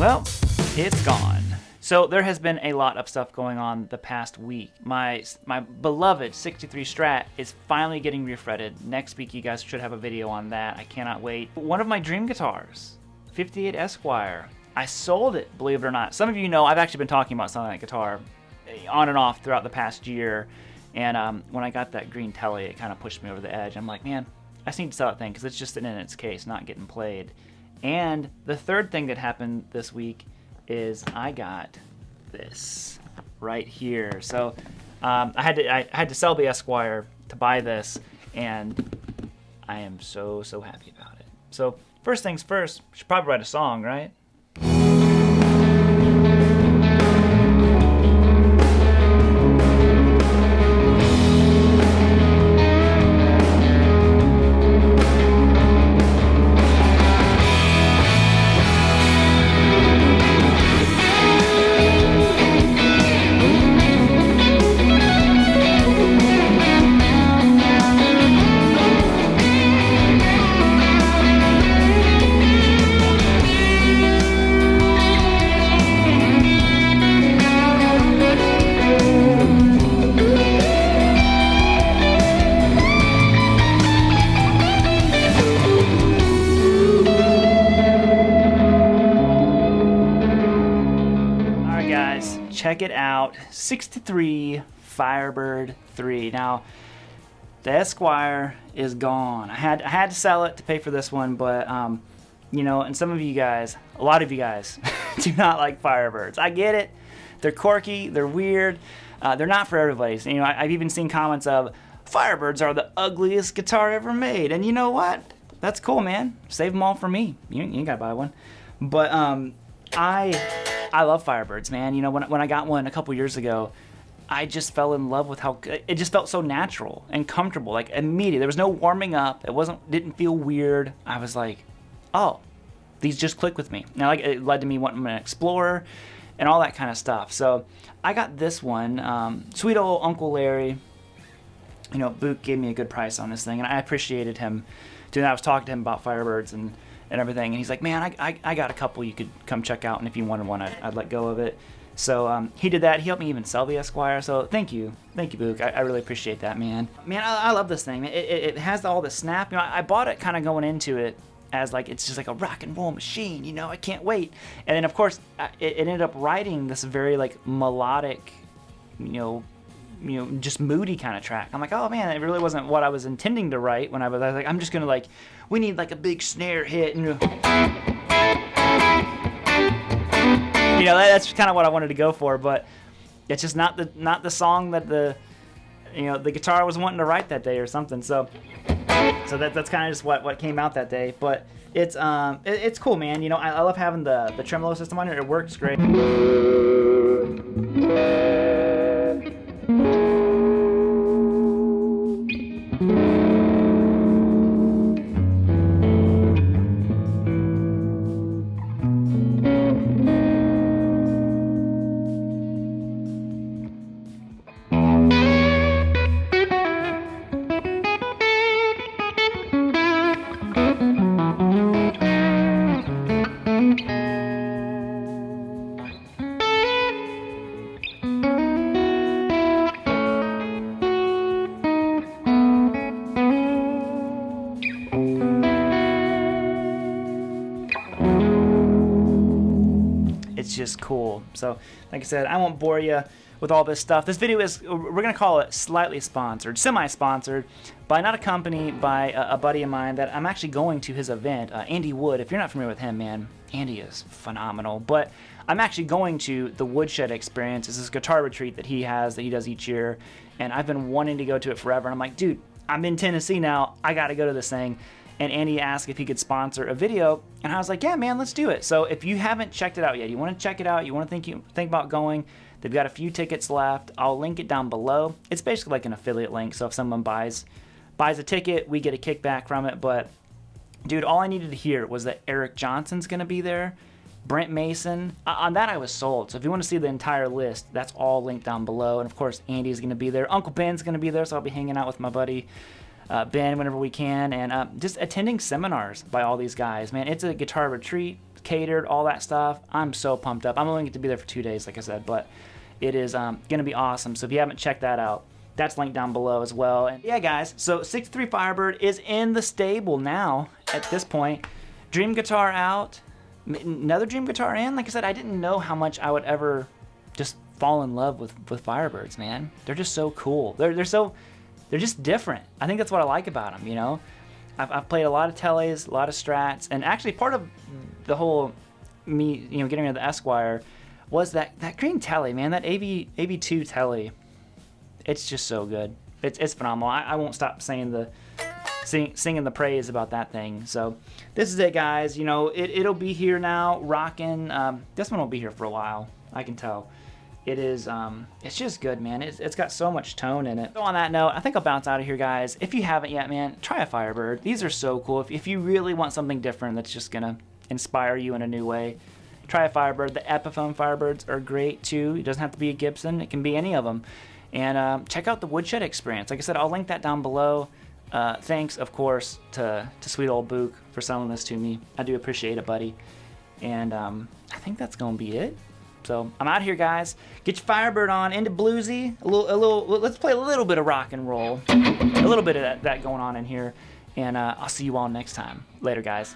Well, it's gone. So there has been a lot of stuff going on the past week. My beloved 63 Strat is finally getting refretted. Next week you guys should have a video on that. I cannot wait. One of my dream guitars, 58 Esquire. I sold it, believe it or not. Some of you know I've actually been talking about selling that guitar on and off throughout the past year. And when I got that green telly, it kind of pushed me over the edge. I'm like, man, I just need to sell that thing because it's just sitting in its case, not getting played. And the third thing that happened this week is I got this right here. So I had to sell the Esquire to buy this, and I am so happy about it. So first things first, we should probably write a song, right? Check it out, 63 Firebird 3. Now, the Esquire is gone. I had to sell it to pay for this one, but you know, and some of you guys, a lot of you guys, do not like Firebirds. I get it. They're quirky. They're weird. They're not for everybody. So, you know, I've even seen comments of Firebirds are the ugliest guitar ever made, and you know what? That's cool, man. Save them all for me. You ain't gotta buy one. But I love Firebirds, man. You know, when I got one a couple years ago, I just fell in love with how it just felt so natural and comfortable. Like immediately, there was no warming up. Didn't feel weird. I was like, oh, these just click with me. Now, like it led to me wanting an Explorer and all that kind of stuff. So I got this one. Sweet old Uncle Larry. You know, Boot gave me a good price on this thing, and I appreciated him doing that. I was talking to him about Firebirds and everything, and he's like, man, I got a couple you could come check out, and if you wanted one, I'd let go of it. So he did that. He helped me even sell the Esquire, so thank you, Book. I really appreciate that, man. Man, I love this thing. It has all the snap. You know, I bought it kind of going into it as like it's just like a rock and roll machine. You know, I can't wait. And then of course it ended up writing this very like melodic, you know, just moody kind of track. I'm like, oh man, it really wasn't what I was intending to write when I was like, I'm just gonna like, we need like a big snare hit, and you know, that's kind of what I wanted to go for, but it's just not the song that the guitar was wanting to write that day or something. So that's kind of just what came out that day. But it's cool, man. You know, I love having the tremolo system on it. It works great. It's just cool. So like I said, I won't bore you with all this stuff. This video is, we're gonna call it slightly sponsored, semi-sponsored by not a company, by a buddy of mine that I'm actually going to his event, Andy Wood. If you're not familiar with him, man, Andy is phenomenal. But I'm actually going to the Woodshed experience. It's this guitar retreat that he does each year, and I've been wanting to go to it forever. And I'm like, dude, I'm in Tennessee now, I gotta go to this thing. And Andy asked if he could sponsor a video, and I was like, yeah, man, let's do it. So if you haven't checked it out yet, you want to check it out, you want to think about going, they've got a few tickets left. I'll link it down below. It's basically like an affiliate link, so if someone buys a ticket, we get a kickback from it. But dude, all I needed to hear was that Eric Johnson's gonna be there, Brent Mason. On that I was sold. So if you want to see the entire list, that's all linked down below. And of course, Andy's gonna be there. Uncle Ben's gonna be there, so I'll be hanging out with my buddy Ben whenever we can, and just attending seminars by all these guys. Man, it's a guitar retreat, catered, all that stuff. I'm so pumped up. I'm only going to be there for 2 days, like I said, but it is going to be awesome. So if you haven't checked that out, that's linked down below as well. And yeah, guys, so 63 Firebird is in the stable now at this point. Dream guitar out, another dream guitar in. Like I said, I didn't know how much I would ever just fall in love with Firebirds, man. They're just so cool. They're just different. I think that's what I like about them, you know. I've played a lot of Teles, a lot of Strats, and actually part of the whole me, you know, getting rid of the Esquire was that green Tele, man. That AV2 Tele. It's just so good. It's phenomenal. I won't stop saying singing the praise about that thing. So this is it, guys. You know, it'll be here now, rocking. This one will be here for a while. I can tell. It is. It's just good, man. It's got so much tone in it. So on that note, I think I'll bounce out of here, guys. If you haven't yet, man, try a Firebird. These are so cool. If you really want something different that's just gonna inspire you in a new way, try a Firebird. The Epiphone Firebirds are great too. It doesn't have to be a Gibson. It can be any of them. And check out the Woodshed experience. Like I said, I'll link that down below. Thanks, of course, to sweet old Book for selling this to me. I do appreciate it, buddy. And I think that's gonna be it. So I'm out here, guys. Get your Firebird on into bluesy. A little. Let's play a little bit of rock and roll. A little bit of that going on in here. And I'll see you all next time. Later, guys.